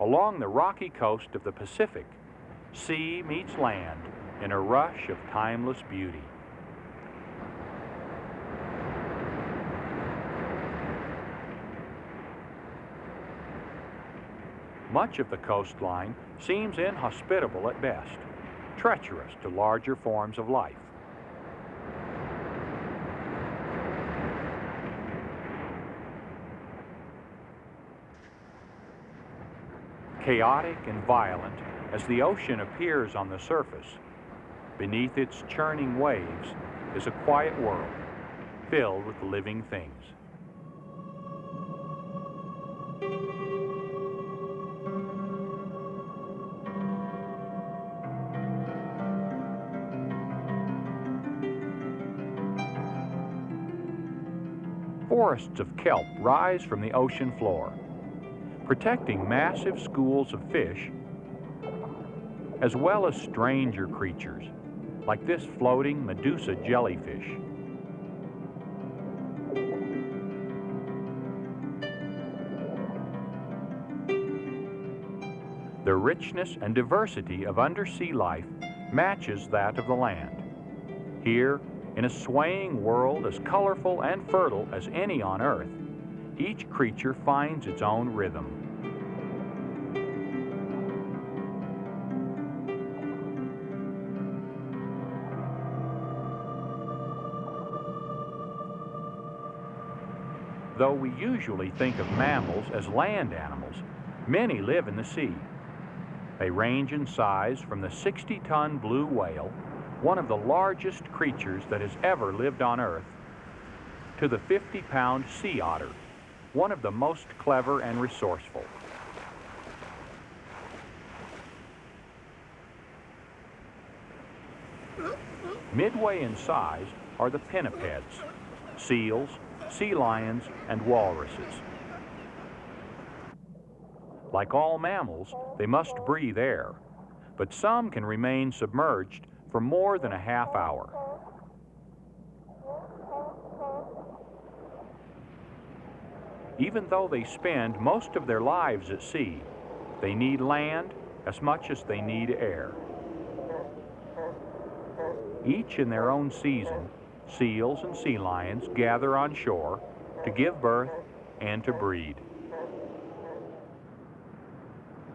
Along the rocky coast of the Pacific, sea meets land in a rush of timeless beauty. Much of the coastline seems inhospitable at best, treacherous to larger forms of life. Chaotic and violent as the ocean appears on the surface, beneath its churning waves is a quiet world filled with living things. Forests of kelp rise from the ocean floor, protecting massive schools of fish, as well as stranger creatures, like this floating Medusa jellyfish. The richness and diversity of undersea life matches that of the land. Here, in a swaying world as colorful and fertile as any on Earth, each creature finds its own rhythm. Though we usually think of mammals as land animals, many live in the sea. They range in size from the 60-ton blue whale, one of the largest creatures that has ever lived on Earth, to the 50-pound sea otter, one of the most clever and resourceful. Midway in size are the pinnipeds, seals, sea lions, and walruses. Like all mammals, they must breathe air, but some can remain submerged for more than a half hour. Even though they spend most of their lives at sea, they need land as much as they need air. Each in their own season, seals and sea lions gather on shore to give birth and to breed.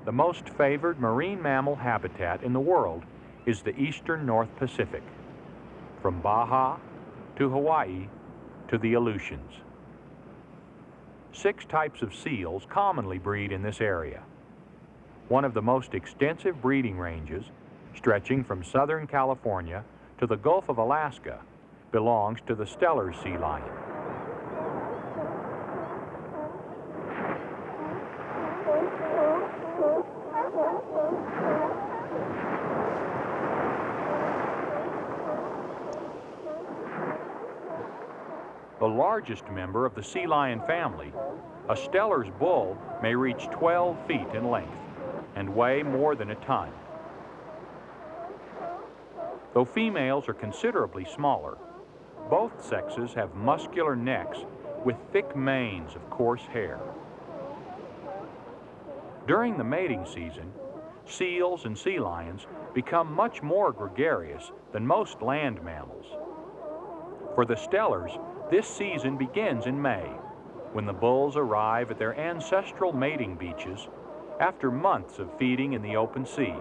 The most favored marine mammal habitat in the world is the eastern North Pacific, from Baja to Hawaii to the Aleutians. 6 types of seals commonly breed in this area. One of the most extensive breeding ranges, stretching from southern California to the Gulf of Alaska, belongs to the Steller sea lion. The largest member of the sea lion family, a Steller's bull, may reach 12 feet in length and weigh more than a ton. Though females are considerably smaller, both sexes have muscular necks with thick manes of coarse hair. During the mating season, seals and sea lions become much more gregarious than most land mammals. For the stellars, this season begins in May, when the bulls arrive at their ancestral mating beaches after months of feeding in the open sea.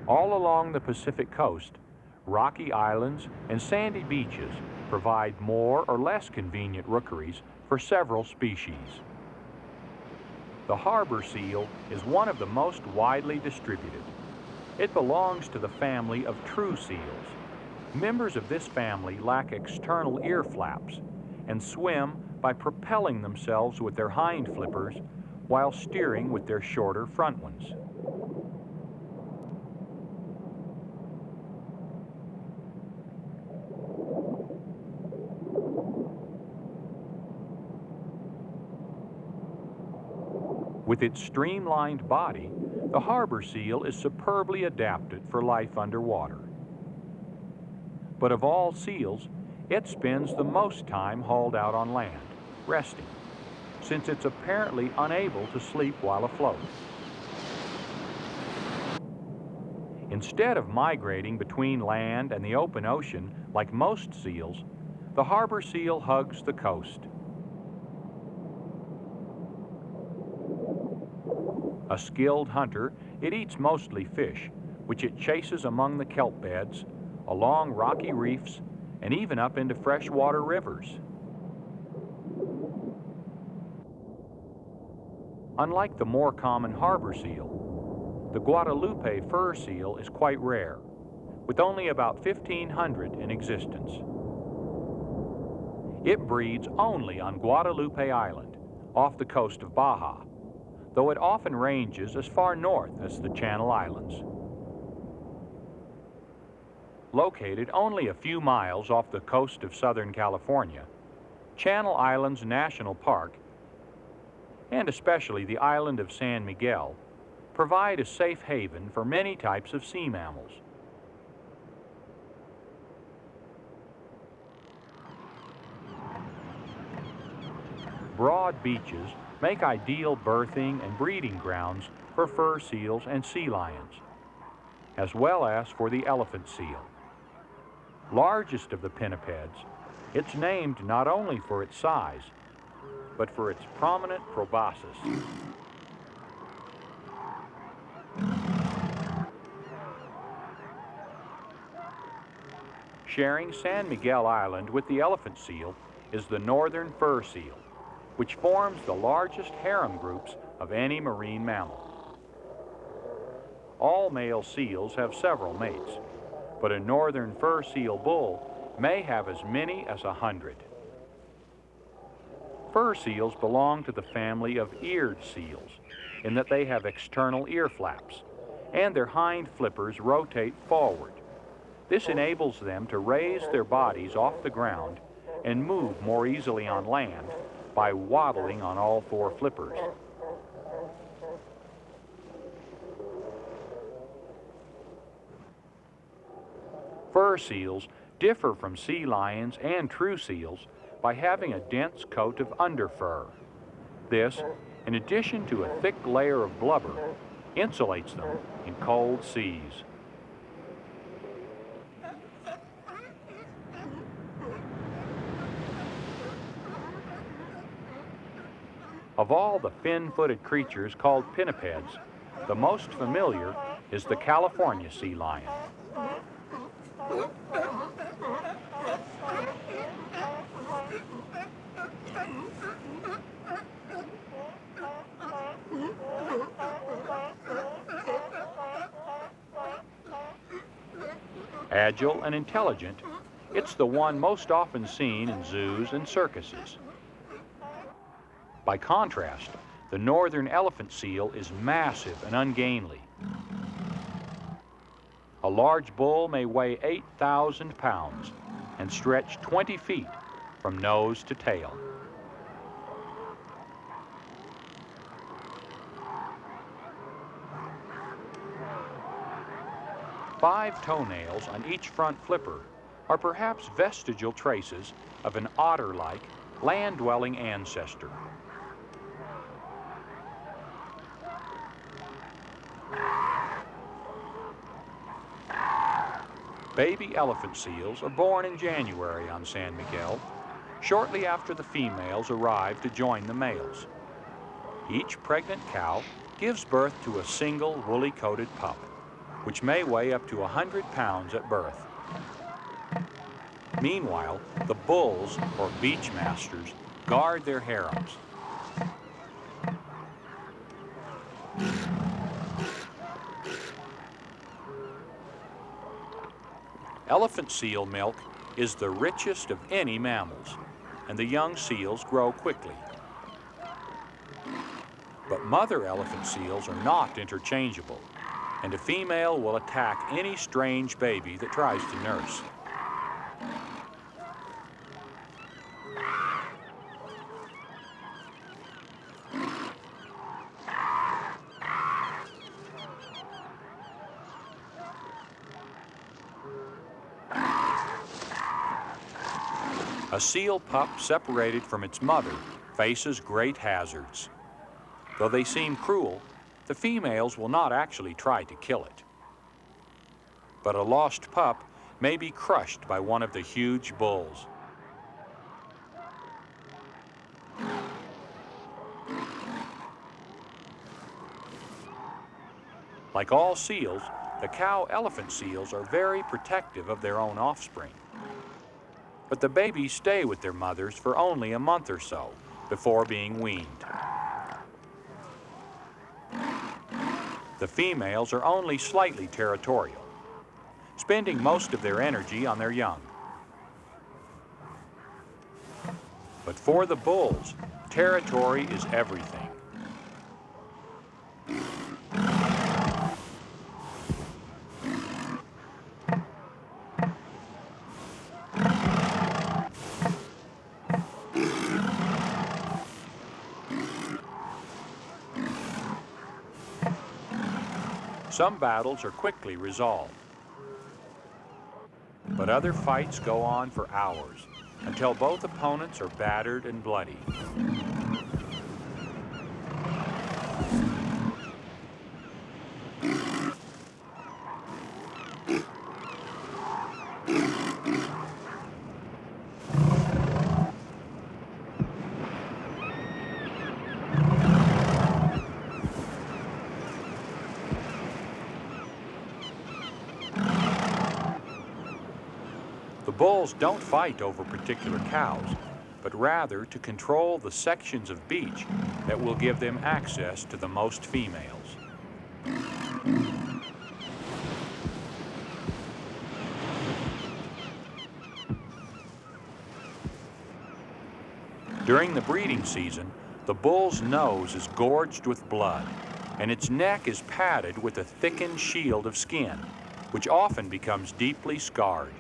All along the Pacific coast, rocky islands and sandy beaches provide more or less convenient rookeries for several species. The harbor seal is one of the most widely distributed. It belongs to the family of true seals. Members of this family lack external ear flaps and swim by propelling themselves with their hind flippers while steering with their shorter front ones. With its streamlined body, the harbor seal is superbly adapted for life underwater. But of all seals, it spends the most time hauled out on land, resting, since it's apparently unable to sleep while afloat. Instead of migrating between land and the open ocean like most seals, the harbor seal hugs the coast. A skilled hunter, it eats mostly fish, which it chases among the kelp beds, along rocky reefs, and even up into freshwater rivers. Unlike the more common harbor seal, the Guadalupe fur seal is quite rare, with only about 1,500 in existence. It breeds only on Guadalupe Island, off the coast of Baja, though it often ranges as far north as the Channel Islands. Located only a few miles off the coast of Southern California, Channel Islands National Park, and especially the island of San Miguel, provide a safe haven for many types of sea mammals. Broad beaches make ideal birthing and breeding grounds for fur seals and sea lions, as well as for the elephant seal. Largest of the pinnipeds, it's named not only for its size, but for its prominent proboscis. Sharing San Miguel Island with the elephant seal is the northern fur seal, which forms the largest harem groups of any marine mammal. All male seals have several mates, but a northern fur seal bull may have as many as 100. Fur seals belong to the family of eared seals, in that they have external ear flaps, and their hind flippers rotate forward. This enables them to raise their bodies off the ground and move more easily on land by waddling on all four flippers. Fur seals differ from sea lions and true seals by having a dense coat of underfur. This, in addition to a thick layer of blubber, insulates them in cold seas. Of all the fin-footed creatures called pinnipeds, the most familiar is the California sea lion. Agile and intelligent, it's the one most often seen in zoos and circuses. By contrast, the northern elephant seal is massive and ungainly. A large bull may weigh 8,000 pounds and stretch 20 feet from nose to tail. Five toenails on each front flipper are perhaps vestigial traces of an otter-like, land-dwelling ancestor. Baby elephant seals are born in January on San Miguel, shortly after the females arrive to join the males. Each pregnant cow gives birth to a single woolly-coated pup, which may weigh up to 100 pounds at birth. Meanwhile, the bulls, or beach masters, guard their harems. Elephant seal milk is the richest of any mammals, and the young seals grow quickly. But mother elephant seals are not interchangeable, and a female will attack any strange baby that tries to nurse. A seal pup separated from its mother faces great hazards. Though they seem cruel, the females will not actually try to kill it. But a lost pup may be crushed by one of the huge bulls. Like all seals, the cow elephant seals are very protective of their own offspring. But the babies stay with their mothers for only a month or so before being weaned. The females are only slightly territorial, spending most of their energy on their young. But for the bulls, territory is everything. Some battles are quickly resolved, but other fights go on for hours until both opponents are battered and bloody. The bulls don't fight over particular cows, but rather to control the sections of beach that will give them access to the most females. During the breeding season, the bull's nose is gorged with blood, and its neck is padded with a thickened shield of skin, which often becomes deeply scarred.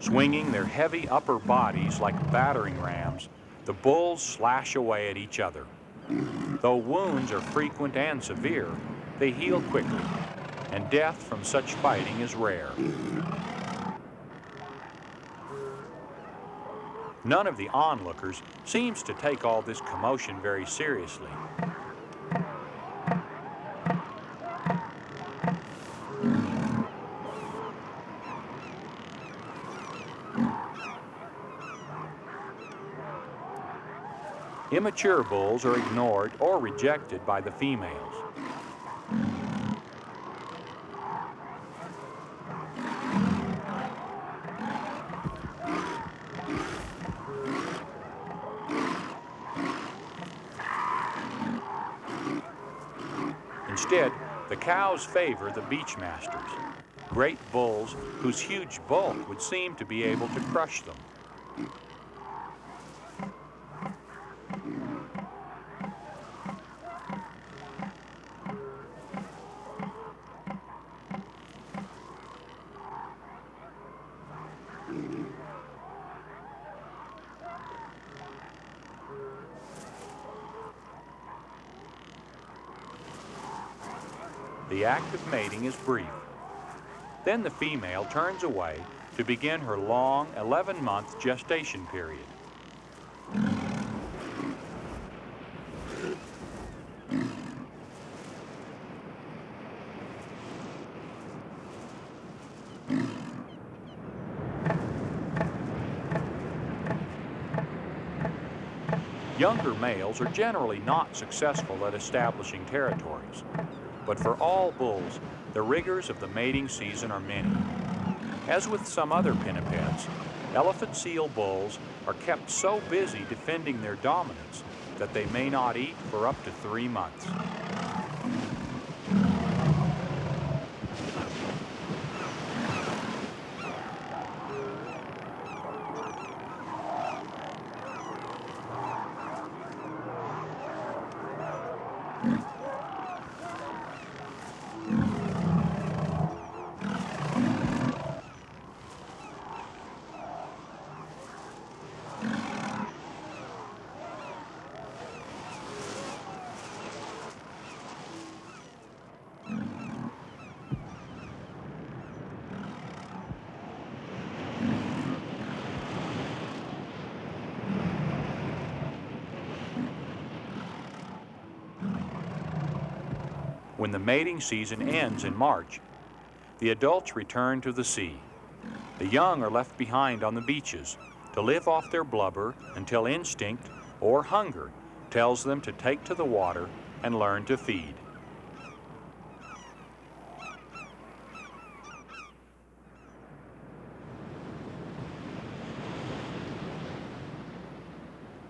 Swinging their heavy upper bodies like battering rams, the bulls slash away at each other. Though wounds are frequent and severe, they heal quickly, and death from such fighting is rare. None of the onlookers seems to take all this commotion very seriously. Immature bulls are ignored or rejected by the females. Instead, the cows favor the beach masters, great bulls whose huge bulk would seem to be able to crush them. the act of mating is brief. Then the female turns away to begin her long 11-month gestation period. Younger males are generally not successful at establishing territories, but for all bulls, the rigors of the mating season are many. As with some other pinnipeds, elephant seal bulls are kept so busy defending their dominance that they may not eat for up to 3 months. When the mating season ends in March, the adults return to the sea. The young are left behind on the beaches to live off their blubber until instinct or hunger tells them to take to the water and learn to feed.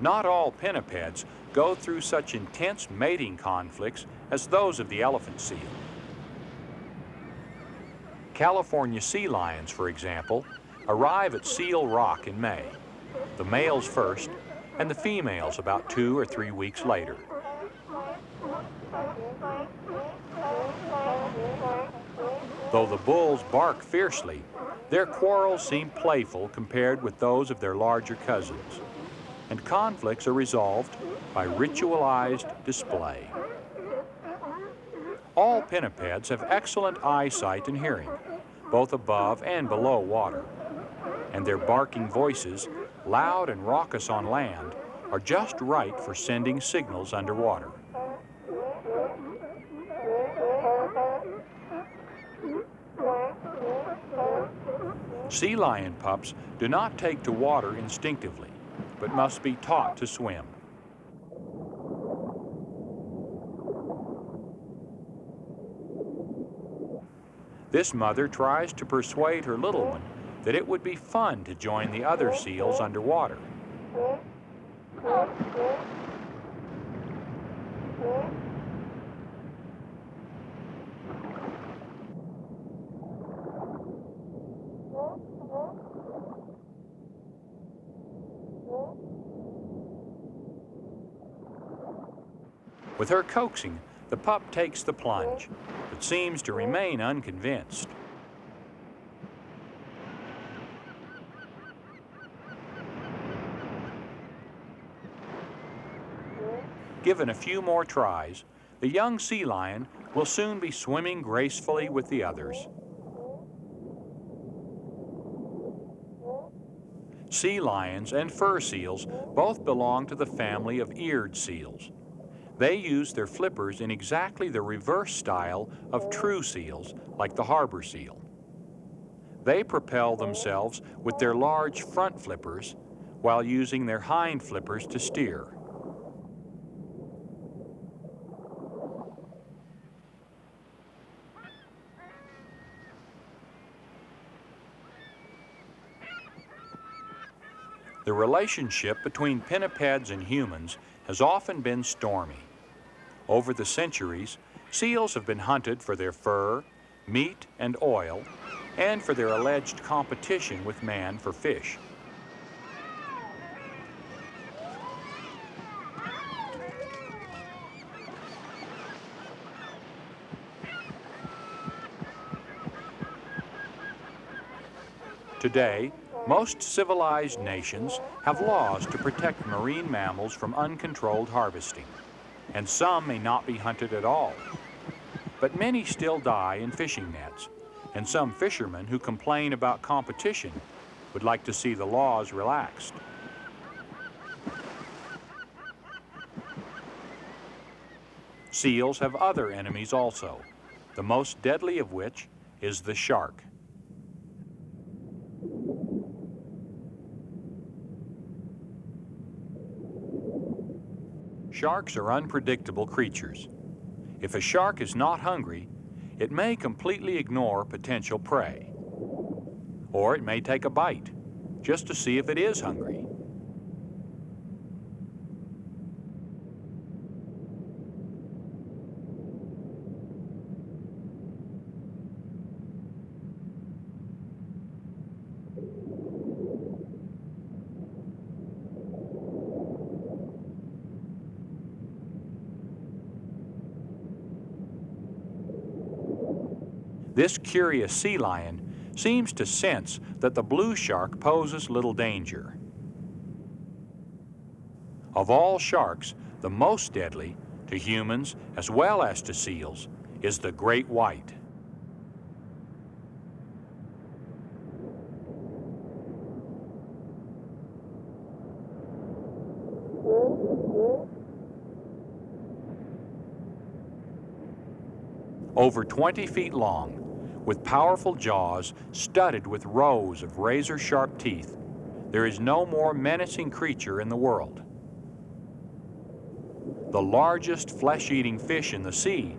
Not all pinnipeds go through such intense mating conflicts as those of the elephant seal. California sea lions, for example, arrive at Seal Rock in May, the males first and the females about 2 or 3 weeks later. Though the bulls bark fiercely, their quarrels seem playful compared with those of their larger cousins, and conflicts are resolved by ritualized display. All pinnipeds have excellent eyesight and hearing, both above and below water, and their barking voices, loud and raucous on land, are just right for sending signals underwater. Sea lion pups do not take to water instinctively, but must be taught to swim. This mother tries to persuade her little one that it would be fun to join the other seals underwater. With her coaxing, the pup takes the plunge, but seems to remain unconvinced. Given a few more tries, the young sea lion will soon be swimming gracefully with the others. Sea lions and fur seals both belong to the family of eared seals. They use their flippers in exactly the reverse style of true seals, like the harbor seal. They propel themselves with their large front flippers while using their hind flippers to steer. The relationship between pinnipeds and humans has often been stormy. Over the centuries, seals have been hunted for their fur, meat, and oil, and for their alleged competition with man for fish. Today, most civilized nations have laws to protect marine mammals from uncontrolled harvesting, and some may not be hunted at all. But many still die in fishing nets, and some fishermen who complain about competition would like to see the laws relaxed. Seals have other enemies also, the most deadly of which is the shark. Sharks are unpredictable creatures. If a shark is not hungry, it may completely ignore potential prey. Or it may take a bite, just to see if it is hungry. This curious sea lion seems to sense that the blue shark poses little danger. Of all sharks, the most deadly, to humans as well as to seals, is the great white. Over 20 feet long, with powerful jaws studded with rows of razor-sharp teeth, there is no more menacing creature in the world. The largest flesh-eating fish in the sea,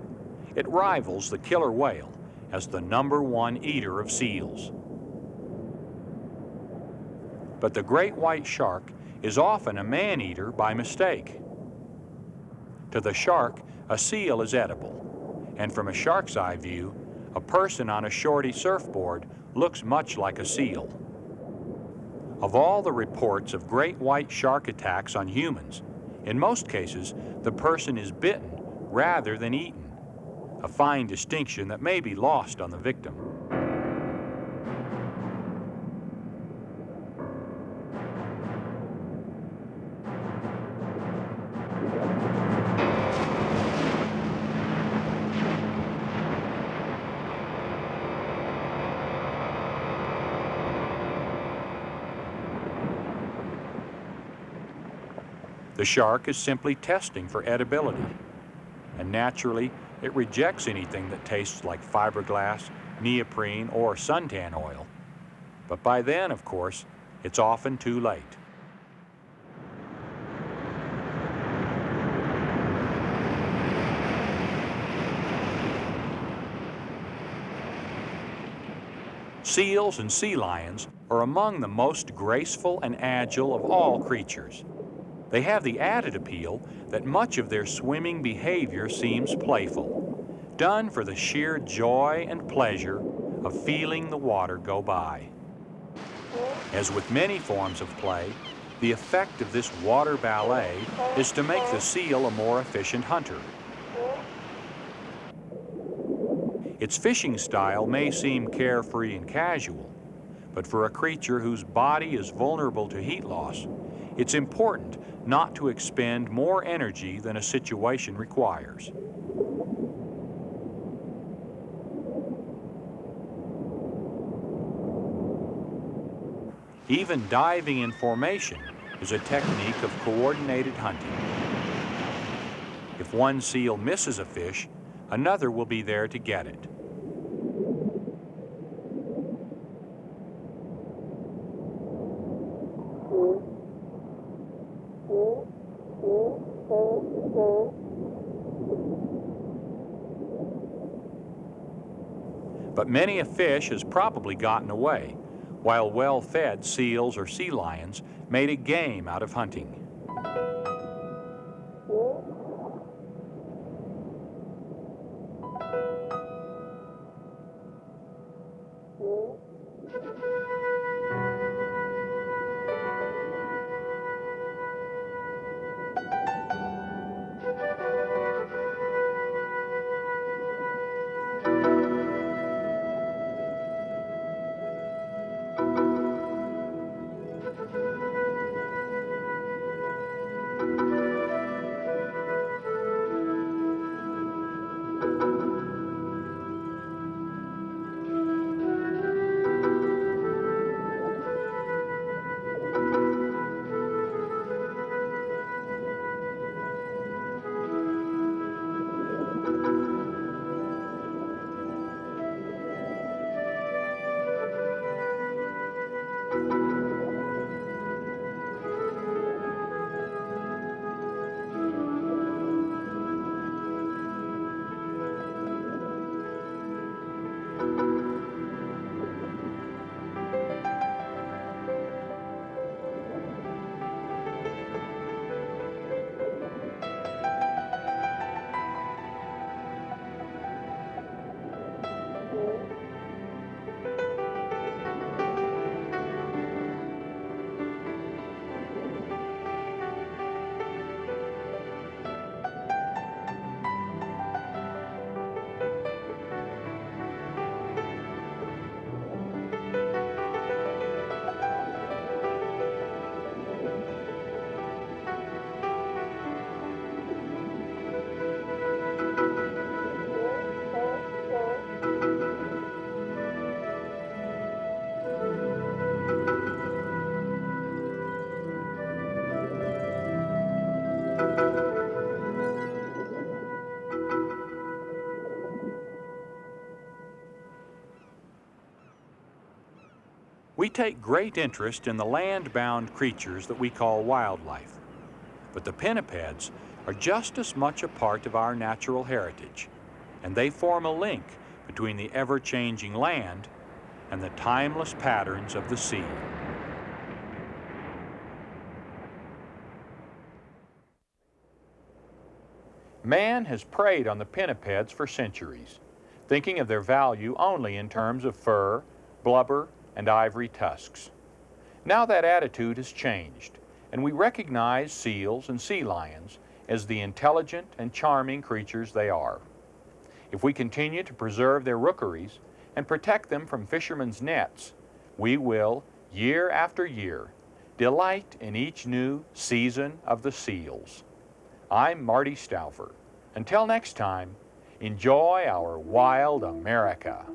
it rivals the killer whale as the #1 eater of seals. But the great white shark is often a man-eater by mistake. To the shark, a seal is edible, and from a shark's eye view, a person on a shorty surfboard looks much like a seal. Of all the reports of great white shark attacks on humans, in most cases, the person is bitten rather than eaten, a fine distinction that may be lost on the victim. The shark is simply testing for edibility, and naturally, it rejects anything that tastes like fiberglass, neoprene, or suntan oil. But by then, of course, it's often too late. Seals and sea lions are among the most graceful and agile of all creatures. They have the added appeal that much of their swimming behavior seems playful, done for the sheer joy and pleasure of feeling the water go by. As with many forms of play, the effect of this water ballet is to make the seal a more efficient hunter. Its fishing style may seem carefree and casual, but for a creature whose body is vulnerable to heat loss, it's important not to expend more energy than a situation requires. Even diving in formation is a technique of coordinated hunting. If one seal misses a fish, another will be there to get it. But many a fish has probably gotten away, while well-fed seals or sea lions made a game out of hunting. take great interest in the land-bound creatures that we call wildlife. But the pinnipeds are just as much a part of our natural heritage, and they form a link between the ever-changing land and the timeless patterns of the sea. Man has preyed on the pinnipeds for centuries, thinking of their value only in terms of fur, blubber, and ivory tusks. Now that attitude has changed, and we recognize seals and sea lions as the intelligent and charming creatures they are. If we continue to preserve their rookeries and protect them from fishermen's nets, we will, year after year, delight in each new season of the seals. I'm Marty Stouffer. Until next time, enjoy our wild America.